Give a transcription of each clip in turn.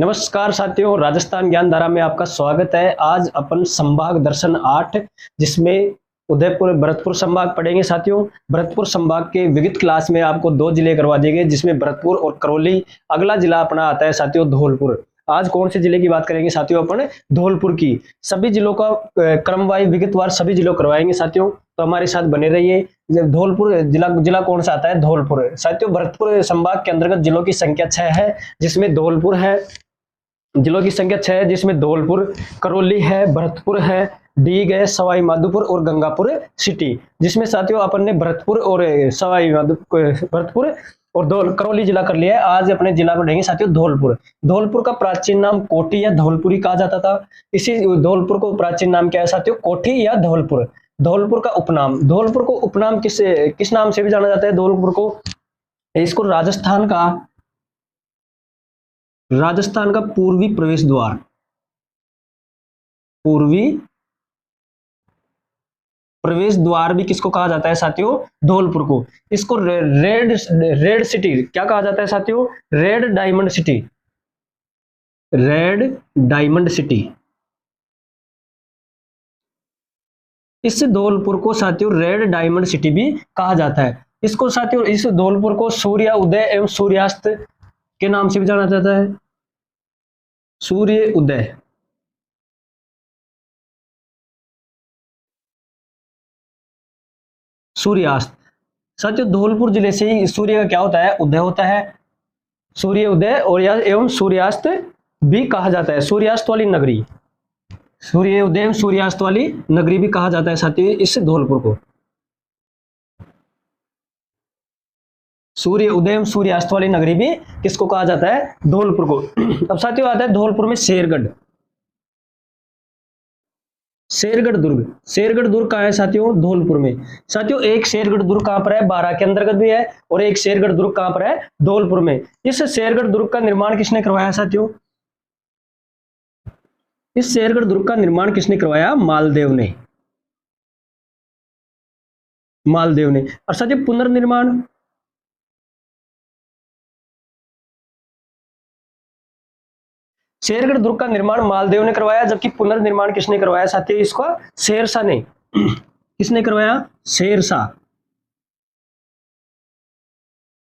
नमस्कार साथियों, राजस्थान ज्ञान धारा में आपका स्वागत है। आज अपन संभाग दर्शन 8 जिसमें उदयपुर भरतपुर संभाग पढ़ेंगे। साथियों, भरतपुर संभाग के विगत क्लास में आपको 2 जिले करवा दिए गए जिसमें भरतपुर और करौली। अगला जिला अपना आता है साथियों धौलपुर। आज कौन से जिले की बात करेंगे साथियों? अपन धौलपुर की। सभी जिलों का क्रमवार विगतवार सभी जिलों करवाएंगे साथियों, तो हमारे साथ बने रहिए। धौलपुर जिला कौन सा आता है? धौलपुर। साथियों, भरतपुर संभाग के अंतर्गत जिलों की संख्या 6 है जिसमें धौलपुर है। जिलों की संख्या 6 है जिसमें धौलपुर, करौली है, भरतपुर है, डीग है, सवाई माधोपुर और गंगापुर सिटी। जिसमें साथियों अपन ने भरतपुर और भरतपुर और करौली जिला कर लिया है। आज अपने जिला को लेंगे साथियों धौलपुर। धौलपुर का प्राचीन नाम कोठी या धौलपुरी कहा जाता था। इसी धौलपुर को प्राचीन नाम क्या है साथियों? कोठी या धौलपुर। धौलपुर का उपनाम, धौलपुर को उपनाम किस नाम से भी जाना जाता है? धौलपुर को, इसको राजस्थान का पूर्वी प्रवेश द्वार, पूर्वी प्रवेश द्वार भी किसको कहा जाता है साथियों? धौलपुर को। इसको रेड सिटी क्या कहा जाता है साथियों? Red diamond city, red diamond city. इस धौलपुर को साथियों रेड डायमंड सिटी भी कहा जाता है। इसको साथियों, इस धौलपुर को सूर्य उदय एवं सूर्यास्त के नाम से भी जाना जाता है। सूर्य उदय, सूर्यास्त। साथियों, धौलपुर जिले से ही सूर्य का क्या होता है? उदय होता है। सूर्य उदय और एवं सूर्यास्त भी कहा जाता है। सूर्यास्त वाली नगरी, सूर्य उदय एवं सूर्यास्त वाली नगरी भी कहा जाता है साथियों इस धौलपुर को। सूर्य उदय एवं सूर्यास्त वाली नगरी भी किसको कहा जाता है? धौलपुर को। अब साथियों आता है धौलपुर में शेरगढ़। शेरगढ़ दुर्ग, शेरगढ़ दुर्ग कहाँ है साथियों? धौलपुर में। साथियों, एक शेरगढ़ दुर्ग कहाँ पर है? बारां के अंतर्गत भी है। और एक शेरगढ़ दुर्ग कहाँ पर है? धौलपुर में। इस शेरगढ़ दुर्ग का निर्माण किसने करवाया साथियों? इस शेरगढ़ दुर्ग का निर्माण किसने करवाया? मालदेव ने, मालदेव ने। और साथियों पुनर्निर्माण, शेरगढ़ दुर्ग का निर्माण मालदेव ने करवाया, जबकि पुनर्निर्माण किसने करवाया साथियों? इसका शेरशाह ने। किसने करवाया? शेरशाह।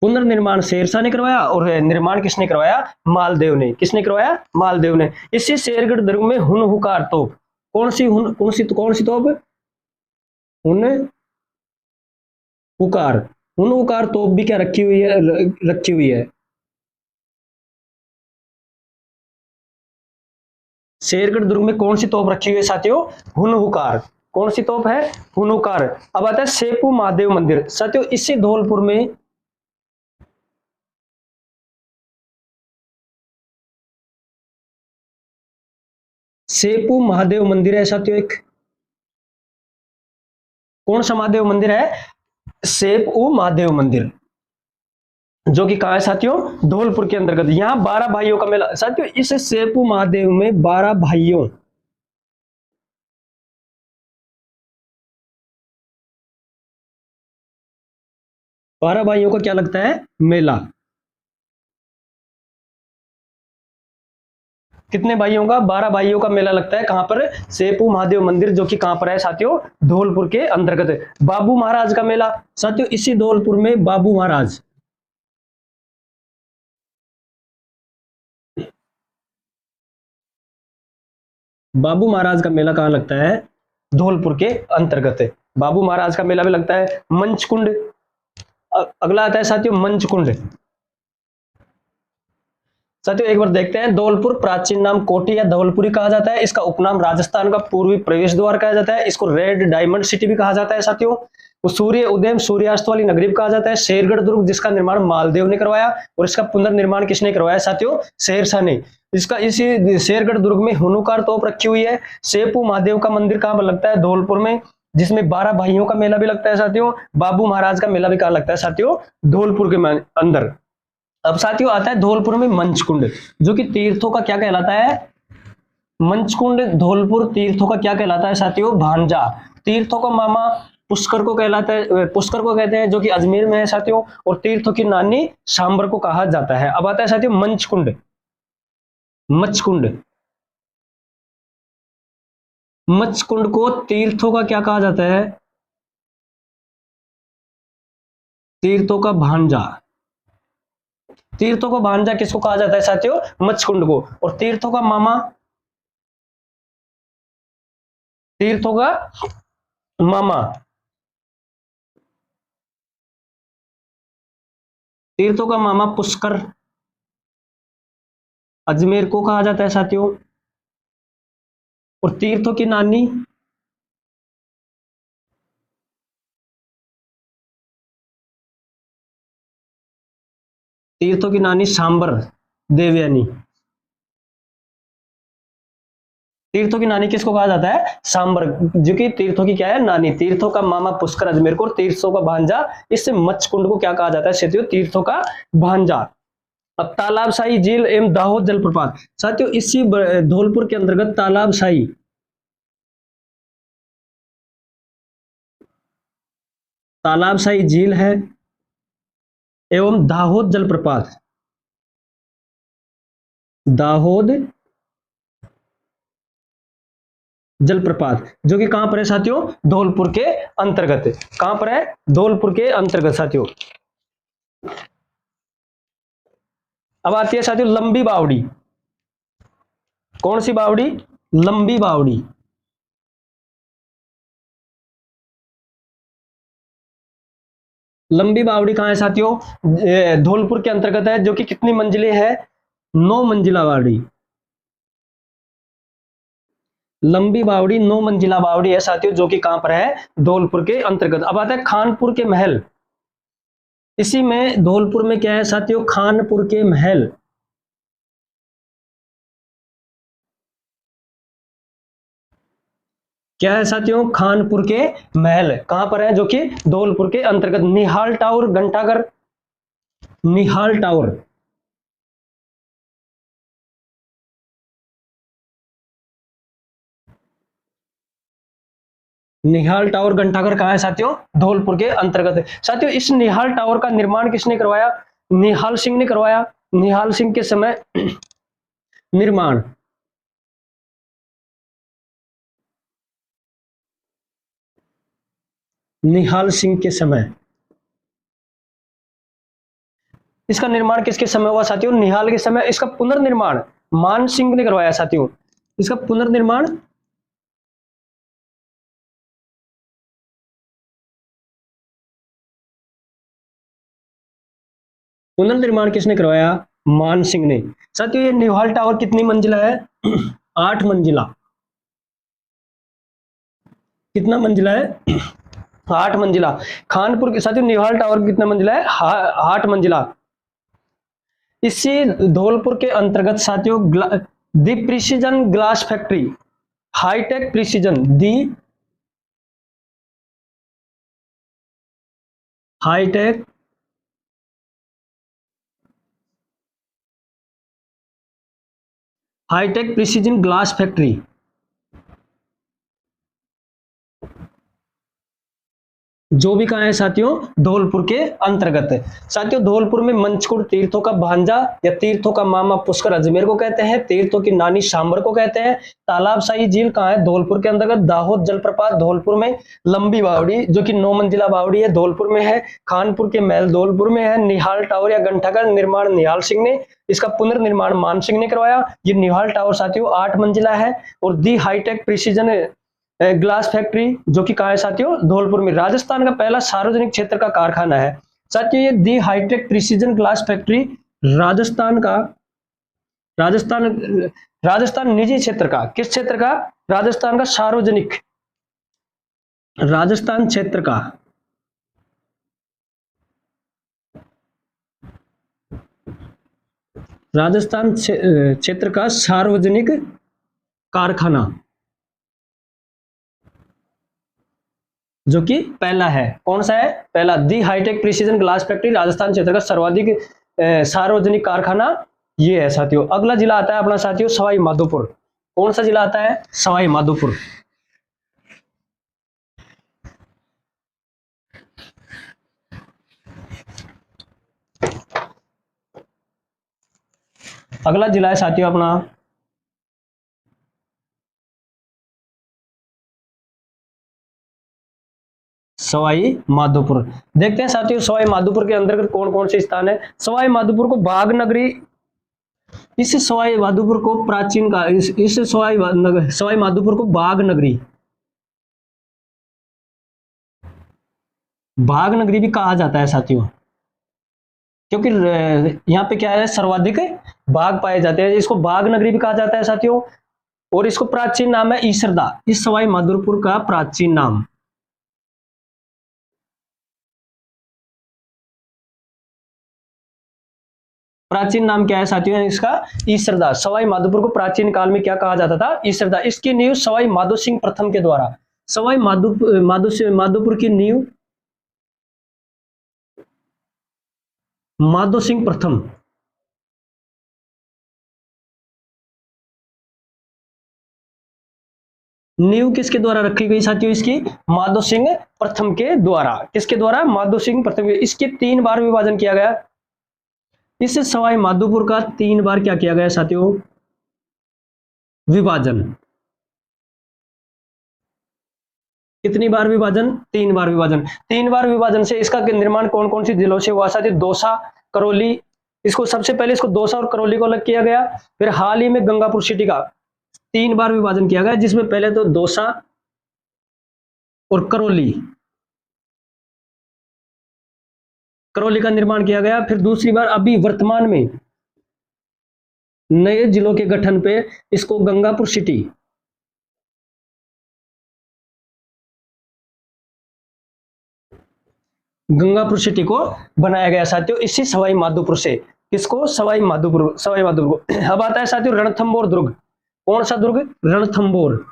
पुनर्निर्माण शेरशाह ने करवाया और निर्माण किसने करवाया? मालदेव ने। किसने करवाया? मालदेव ने। इसी शेरगढ़ दुर्ग में हुनहुकार तोप, कौन सी तोप? हुनहुकार तोप भी क्या रखी हुई है। शेरगढ़ दुर्ग में कौन सी तोप रखी हुई है साथियों? हुनहुकार। कौन सी तोप है? हुनहुकार। अब आता है सेपू महादेव मंदिर। साथियों, इसी धौलपुर में सेपू महादेव मंदिर है साथियों। एक कौन सा महादेव मंदिर है? सेपू महादेव मंदिर, जो कि कहा है साथियों? धौलपुर के अंतर्गत। यहाँ 12 भाइयों का मेला। साथियों, इस सेपू महादेव में 12 भाइयों, का क्या लगता है? मेला। कितने भाइयों का? 12 भाइयों का मेला लगता है। कहां पर? सेपू महादेव मंदिर, जो कि कहां पर है साथियों? धौलपुर के अंतर्गत। बाबू महाराज का मेला। साथियों, इसी धौलपुर में बाबू महाराज, बाबू महाराज का मेला कहां लगता है? धौलपुर के अंतर्गत। बाबू महाराज का मेला भी लगता है। मंचकुंड, अगला आता है साथियों मंचकुंड। साथियों, एक बार देखते हैं। धौलपुर प्राचीन नाम कोठी या धौलपुरी कहा जाता है। इसका उपनाम राजस्थान का पूर्वी प्रवेश द्वार कहा जाता है। इसको रेड डायमंड सिटी भी कहा जाता है साथियों। सूर्य उदय सूर्यास्त वाली नगरी भी कहा जाता है। शेरगढ़ दुर्ग, जिसका निर्माण मालदेव ने करवाया और इसका पुनर्निर्माण किसने करवाया साथियों? शेरशाह ने। इसका इसी शेरगढ़ दुर्ग में हुनहुकार तोप रखी हुई है। सेपू महादेव का मंदिर कहां पर लगता है? धौलपुर में, जिसमें 12 भाइयों का मेला भी लगता है साथियों। बाबू महाराज का मेला भी कहां लगता है साथियों? धौलपुर के अंदर। अब साथियों आता है धौलपुर में मंचकुंड, जो कि तीर्थों का क्या कहलाता है? मंचकुंड धौलपुर तीर्थों का क्या कहलाता है साथियों? भांजा। तीर्थों का मामा पुष्कर को कहलाता है, पुष्कर को कहते हैं, जो कि अजमेर में है साथियों। और तीर्थों की नानी सांबर को कहा जाता है। अब आता है साथियों मंचकुंड। मच्छकुंड। मच्छकुंड को तीर्थों का क्या कहा जाता है? तीर्थों का भांजा। तीर्थों का भांजा किसको कहा जाता है साथियों? मच्छकुंड को। और तीर्थों का मामा? तीर्थों का मामा, तीर्थों का मामा पुष्कर अजमेर को कहा जाता है साथियों। और तीर्थों की नानी? तीर्थों की नानी सांबर देवयानी। तीर्थों की नानी किसको कहा जाता है? सांबर, जो कि तीर्थों की क्या है? नानी। तीर्थों का मामा पुष्कर अजमेर को, और तीर्थों का भांजा, इससे मच्छकुंड को क्या कहा जाता है साथियों? तीर्थों का भांजा। अब तालाबशाही झील एवं दाहोद जलप्रपात साथियों, इसी धौलपुर के अंतर्गत तालाबशाही, तालाबशाही झील है एवं दाहोद जलप्रपात, दाहोद जलप्रपात, जो कि कहां पर है साथियों? धौलपुर के अंतर्गत। कहां पर है? धौलपुर के अंतर्गत साथियों। अब आती है साथियों लंबी बावड़ी। कौन सी बावड़ी? लंबी बावड़ी। लंबी बावड़ी कहां है साथियों? धौलपुर के अंतर्गत है, जो कि कितनी मंजिलें है? 9 मंजिला बावड़ी। लंबी बावड़ी 9 मंजिला बावड़ी है साथियों, जो कि कहां पर है? धौलपुर के अंतर्गत। अब आता है खानपुर के महल। इसी में धौलपुर में क्या है साथियों? खानपुर के महल। क्या है साथियों? खानपुर के महल। कहां पर है? जो कि धौलपुर के अंतर्गत। निहाल टावर, घंटाघर, निहाल टावर, निहाल टावर, घंटाघर कहां है साथियों? धौलपुर के अंतर्गत है साथियों। इस निहाल टावर का निर्माण किसने करवाया? निहाल सिंह ने करवाया। निहाल सिंह के समय निर्माण, निहाल सिंह के समय, इसका निर्माण किसके समय हुआ साथियों? निहाल के समय। इसका पुनर्निर्माण मान सिंह ने करवाया साथियों। इसका पुनर्निर्माण पुनर्निर्माण किसने करवाया? मान सिंह ने। साथियों ये निहाल टावर कितनी मंजिला है? 8 मंजिला। कितना मंजिला है? 8 मंजिला। खानपुर के साथियों निहाल टावर कितना मंजिला है? 8 मंजिला। इसी धौलपुर के अंतर्गत साथियों the precision glass factory, hi-tech precision, the hi-tech hi-tech precision glass factory, जो भी कहा है साथियों? धौलपुर के अंतर्गत है साथियों। धौलपुर में मंचकुंड तीर्थों का भांजा या तीर्थों का मामा पुष्कर अजमेर को कहते हैं। तीर्थों की नानी सांबर को कहते हैं। तालाबशाही झील कहाँ है? धौलपुर के अंतर्गत। दाहोद जलप्रपात धौलपुर में। लंबी बावड़ी जो कि 9 मंजिला बावड़ी है, धौलपुर में है। खानपुर के महल धौलपुर में है। निहाल टावर या घंटाघर निर्माण निहाल सिंह ने, इसका पुनर्निर्माण मान सिंह ने करवाया। ये निहाल टावर साथियों 8 मंजिला है। और दी हाईटेक प्रिसीजन ग्लास फैक्ट्री जो कि कहा है साथियों? धौलपुर में। राजस्थान का पहला सार्वजनिक क्षेत्र का कारखाना है साथियों ये the hi-tech precision glass factory. Rajasthan का, राजस्थान राजस्थान निजी क्षेत्र का, किस क्षेत्र का? राजस्थान का सार्वजनिक, राजस्थान क्षेत्र का, राजस्थान क्षेत्र का सार्वजनिक कारखाना, जो कि पहला है। कौन सा है? पहला। The hi-tech precision glass factory Rajasthan क्षेत्र का सर्वाधिक सार्वजनिक कारखाना ये है साथियों। अगला जिला आता है अपना साथियों सवाई माधोपुर। कौन सा जिला आता है? सवाई माधोपुर। अगला जिला है साथियों अपना सवाई माधोपुर। देखते हैं साथियों सवाई माधोपुर के अंतर्गत कौन कौन से स्थान है। सवाई माधोपुर को बाघ नगरी, इस सवाई माधोपुर को प्राचीन का इस सवाई माधोपुर को बाघ नगरी, बाघ नगरी भी कहा जाता है साथियों, क्योंकि यहाँ पे क्या है सर्वाधिक बाघ पाए जाते हैं, इसको बाघ नगरी भी कहा जाता है साथियों। और इसको प्राचीन नाम है ईसरदा, इस सवाई माधोपुर का प्राचीन नाम, प्राचीन नाम क्या है साथियों इसका, ईसरदा। सवाई माधोपुर को प्राचीन काल में क्या कहा जाता था, ईसरदा। इसकी नींव सवाई माधो सिंह प्रथम के द्वारा, सवाई माधोपुर की नींव माधो सिंह प्रथम, नींव किसके द्वारा रखी गई साथियों इसकी, माधो सिंह प्रथम के द्वारा। किसके द्वारा, माधो सिंह प्रथम के। इसके 3 बार विभाजन किया गया, इस सवाई माधोपुर का 3 बार क्या किया गया साथियों, विभाजन। कितनी बार विभाजन, 3 बार विभाजन। 3 बार विभाजन से इसका निर्माण कौन कौन सी जिलों से हुआ साथियों, दौसा, करौली। इसको सबसे पहले इसको दौसा और करौली को अलग किया गया, फिर हाल ही में गंगापुर सिटी का 3 बार विभाजन किया गया, जिसमें पहले तो दौसा और करौली, करौली का निर्माण किया गया। फिर दूसरी बार अभी वर्तमान में नए जिलों के गठन पे इसको गंगापुर सिटी, गंगापुर सिटी को बनाया गया साथियों, इसी सवाई माधोपुर से। किसको, सवाई माधोपुर, सवाई माधोपुर को। अब आता है साथियों रणथंबोर दुर्ग। कौन सा दुर्ग, रणथंबोर।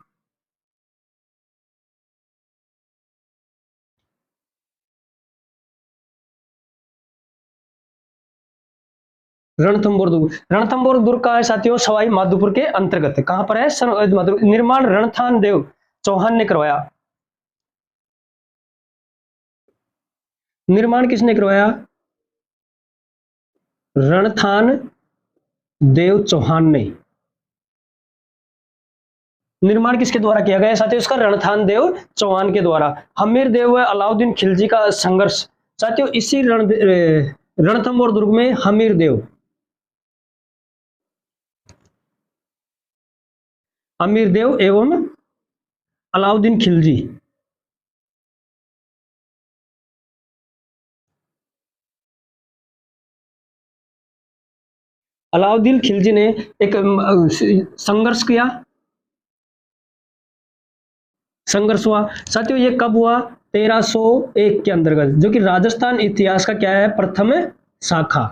रणथंबोर दुर्ग, रणथंबोर दुर्ग का है साथियों सवाई माधोपुर के अंतर्गत। कहां पर है, निर्माण रणथान देव चौहान ने करवाया। निर्माण किसने करवाया, रणथान देव चौहान ने। निर्माण किसके द्वारा किया गया साथियों इसका, रणथान देव चौहान के द्वारा। हमीर देव व अलाउद्दीन खिलजी का संघर्ष साथियों, इसी रणथंबोर दुर्ग में हमीर देव, अमीर देव एवं अलाउद्दीन खिलजी, अलाउद्दीन खिलजी ने एक संघर्ष किया, संघर्ष हुआ साथियों। ये कब हुआ, 1301 के अंतर्गत, जो कि राजस्थान इतिहास का क्या है, प्रथम शाखा।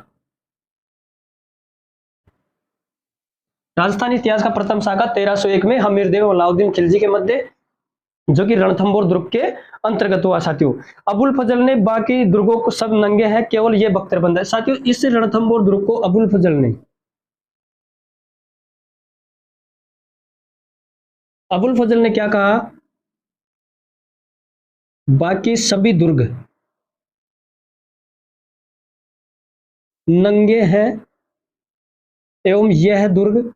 राजस्थान इतिहास का प्रथम शाखा 1301 में हमीरदेव और अलाउद्दीन खिलजी के मध्य, जो कि रणथंबोर दुर्ग के अंतर्गत हुआ साथियों। अबुल फजल ने बाकी दुर्गों को सब नंगे हैं, केवल ये बख्तरबंद है साथियों। इस रणथंबोर दुर्ग को अबुल फजल ने, अबुल फजल ने क्या कहा, बाकी सभी दुर्ग नंगे हैं एवं यह दुर्ग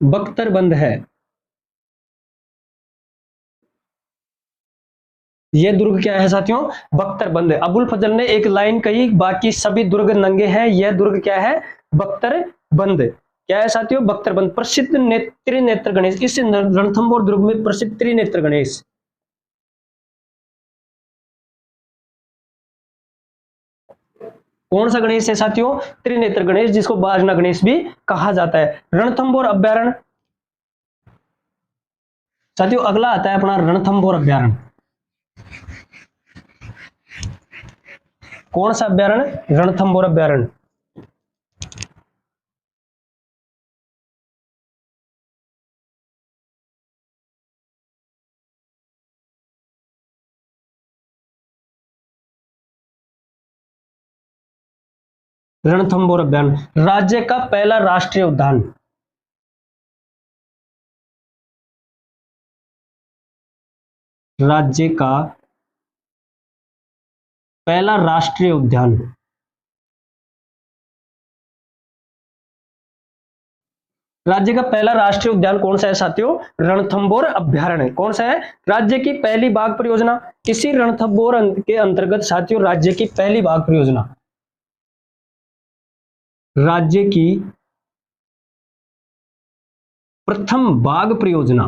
बख्तरबंद है। यह दुर्ग क्या है साथियों, बख्तरबंद है। अबुल फजल ने एक लाइन कही, बाकी सभी दुर्ग नंगे हैं, यह दुर्ग क्या है, बख्तरबंद। क्या है साथियों, बख्तरबंद। प्रसिद्ध त्रिनेत्र गणेश, इस रणथंबोर दुर्ग में प्रसिद्ध त्रिनेत्र गणेश, कौन सा गणेश है साथियों, त्रिनेत्र गणेश, जिसको बाजना गणेश भी कहा जाता है। रणथंबोर अभ्यारण्य साथियों, अगला आता है अपना रणथंबोर अभ्यारण्य। कौन सा अभ्यारण्य, रणथंबोर अभ्यारण्य। रणथंबोर अभ्यारण्य राज्य का पहला राष्ट्रीय उद्यान, राज्य का पहला राष्ट्रीय उद्यान। राज्य का पहला राष्ट्रीय उद्यान कौन सा है साथियों? रणथंभौर अभ्यारण्य। कौन सा है? राज्य की पहली बाघ परियोजना। इसी रणथंभौर के अंतर्गत साथियों राज्य की पहली बाघ परियोजना, राज्य की प्रथम बाघ परियोजना,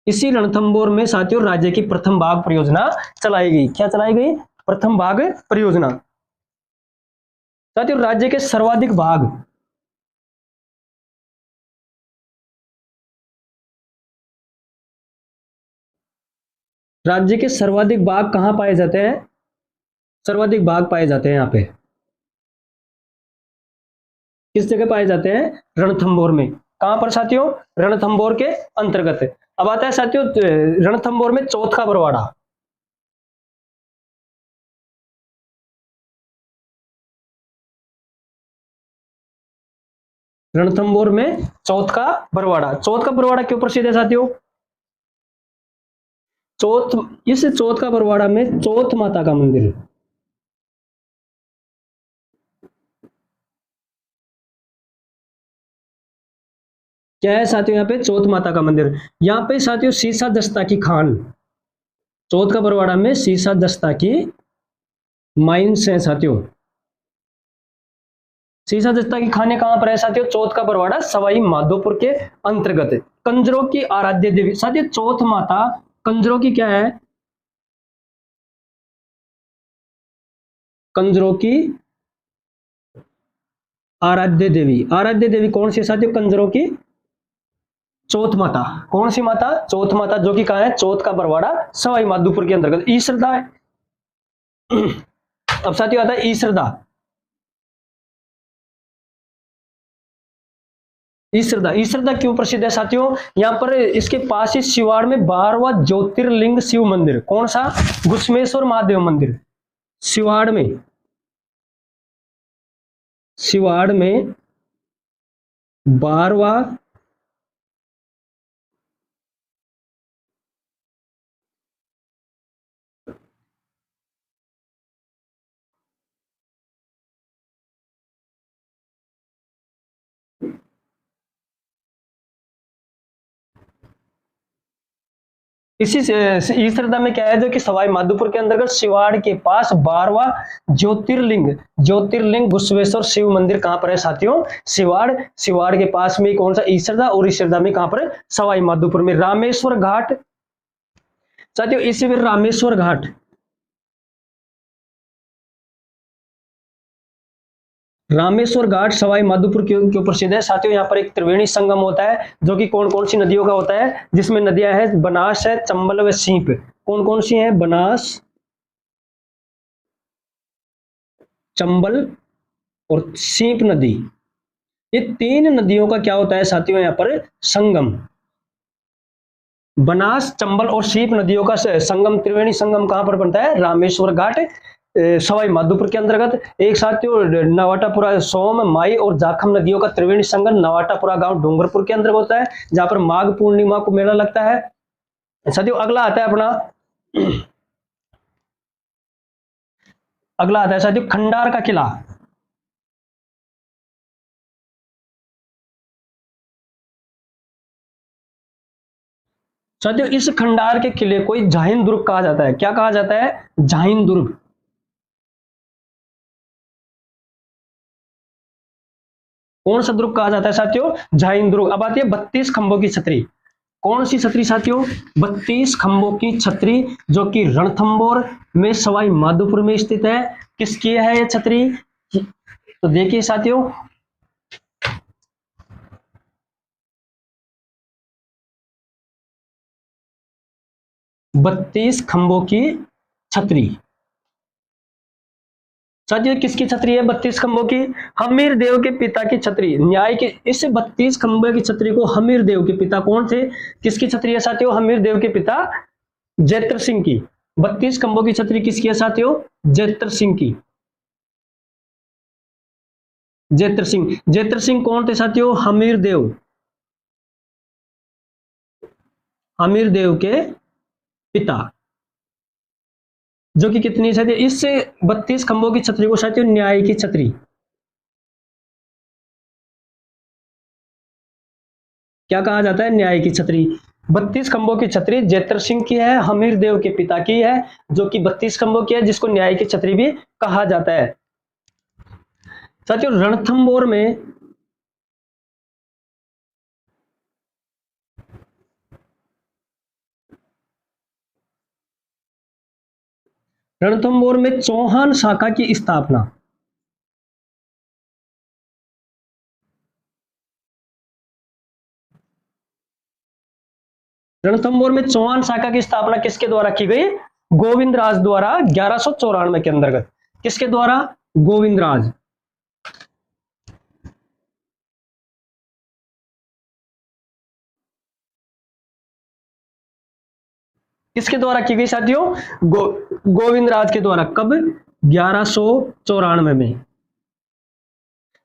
इसी रणथंभौर में साथियों राज्य की प्रथम बाघ परियोजना चलाई गई। क्या चलाई गई? प्रथम बाघ परियोजना। साथियों राज्य के सर्वाधिक बाघ, राज्य के सर्वाधिक बाघ कहां पाए जाते हैं? सर्वाधिक बाघ पाए जाते हैं यहाँ पे किस जगह पाए जाते हैं? रणथंभौर में। कहां पर साथियों? रणथंभौर के अंतर्गत। अब आता है साथियों रणथंभौर में चौथा बरवाड़ा। रणथंभौर में चौथ का बरवाड़ा। चौथ का बरवाड़ा क्यों प्रसिद्ध है साथियों? चौथ, इस चौथ का बरवाड़ा में चौथ माता का मंदिर, क्या है साथियों? यहाँ पे चौथ माता का मंदिर। यहाँ पे साथियों सीसा दस्ता की खान, चौथ का बरवाड़ा में सीसा दस्ता की माइंस है साथियों। सीसा दस्ता की खाने कहां पर है साथियों? चौथ का बरवाड़ा सवाई माधोपुर के अंतर्गत। कंजरों की आराध्य देवी साथियों चौथ माता कंजरों की क्या है? कंजरों की आराध्य देवी। आराध्य देवी कौन सी साथियों? कंजरों की चौथ माता। कौन सी माता? चौथ माता, जो कि कहां है? चौथ का बरवाड़ा सवाई माधोपुर के अंतर्गत। ई श्रद्धा है। अब साथियों आता है ई श्रद्धा। ईश्वरदा, ईश्वरदा क्यों प्रसिद्ध है साथियों? यहां पर इसके पास ही शिवाड़ में 12वां ज्योतिर्लिंग शिव मंदिर। कौन सा? घुश्मेश्वर महादेव मंदिर। शिवाड़ में, शिवाड़ में 12वां इसी ईश्वरदा में क्या है जो कि सवाई माधोपुर के अंतर्गत शिवाड़ के पास 12वां ज्योतिर्लिंग, ज्योतिर्लिंग घुश्मेश्वर शिव मंदिर कहां पर है साथियों? शिवाड़। शिवाड़ के पास में कौन सा? ईश्वरदा। और ईश्वरदा में कहां पर है? सवाई माधोपुर में। रामेश्वर घाट साथियों, इसी में रामेश्वर घाट, रामेश्वर घाट सवाई माधोपुर क्यों क्यों प्रसिद्ध है साथियों? यहाँ पर एक त्रिवेणी संगम होता है जो कि कौन कौन सी नदियों का होता है? जिसमें नदियां हैं बनास है, चंबल व सीप। कौन कौन सी हैं? बनास, चंबल और सीप नदी। ये तीन नदियों का क्या होता है साथियों? यहाँ पर संगम। बनास, चंबल और सीप नदियों का संगम, त्रिवेणी संगम कहां पर बनता है? रामेश्वर घाट सवाई माधोपुर के अंतर्गत। एक साथियों नवाटापुरा, सोम, माई और जाखम नदियों का त्रिवेणी संगम नवाटापुरा गांव डूंगरपुर के अंतर्गत होता है, जहां पर माघ पूर्णिमा को मेला लगता है। साथियों अगला आता है अपना अगला आता है साथियों खंडार का किला। साथियों इस खंडार के किले को जाहिन दुर्ग कहा जाता है। क्या कहा जाता है? जाहिन दुर्ग। कौन सा दुर्ग कहा जाता है साथियों? जाहिन दुर्ग। अब आती है 32 खंभों की छतरी। कौन सी छतरी साथियों? 32 खंभों की छतरी, जो कि रणथंभौर में सवाई माधोपुर में स्थित है। किसकी है ये छतरी? तो देखिए साथियों 32 खंभों की छतरी। साथियों किसकी छतरी है 32 खंभों की? हमीर देव के पिता की छतरी। न्याय की इस 32 खंभों की छतरी को हमीर देव के पिता कौन थे? किसकी छतरी है साथियों? हमीर देव के पिता जैत्र सिंह की। 32 खंभों की छतरी किसकी है साथियों? जैत्र सिंह की। जैत्र सिंह, जैत्र सिंह कौन थे साथियों? हमीर देव, हमीर देव के पिता। जो कि कितनी साथियों, इससे 32 खंभों की छतरी को साथियों न्याय की छतरी क्या कहा जाता है, न्याय की छतरी। 32 खंभों की छतरी जेतर सिंह की है, हमीर देव के पिता की है, जो कि 32 खंभों की है, जिसको न्याय की छतरी भी कहा जाता है। साथियों रणथंभौर में चौहान शाखा की स्थापना, रणथंभौर में चौहान शाखा की स्थापना किसके द्वारा की गई, गोविंद राज द्वारा 1194 के अंतर्गत। किसके द्वारा, गोविंद राज। किसके द्वारा की गई साथियों, गोविंद राज के द्वारा। कब, 1194 में।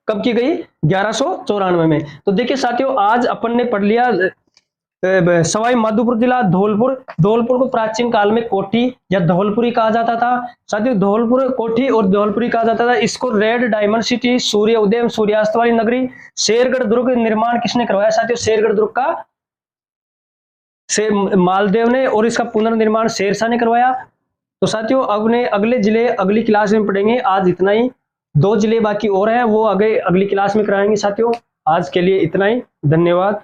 कब की गई, 1194 में। तो देखिए साथियों आज अपन ने पढ़ लिया सवाई माधोपुर जिला धौलपुर। धौलपुर को प्राचीन काल में कोठी या धौलपुरी कहा जाता था। साथियों धौलपुर कोठी और धौलपुरी कहा जाता था। इसको रेड डायमंड सिटी, सूर्य उदय एवं सूर्यास्त वाली नगरी, शेरगढ़ दुर्ग निर्माण किसने करवाया साथियों, शेरगढ़ दुर्ग का से मालदेव ने, और इसका पुनर्निर्माण शेरशाह ने करवाया। तो साथियों अपने अगले जिले अगली क्लास में पढ़ेंगे। आज इतना ही, 2 जिले बाकी और हैं, वो आगे अगली क्लास में कराएंगे साथियों। आज के लिए इतना ही, धन्यवाद।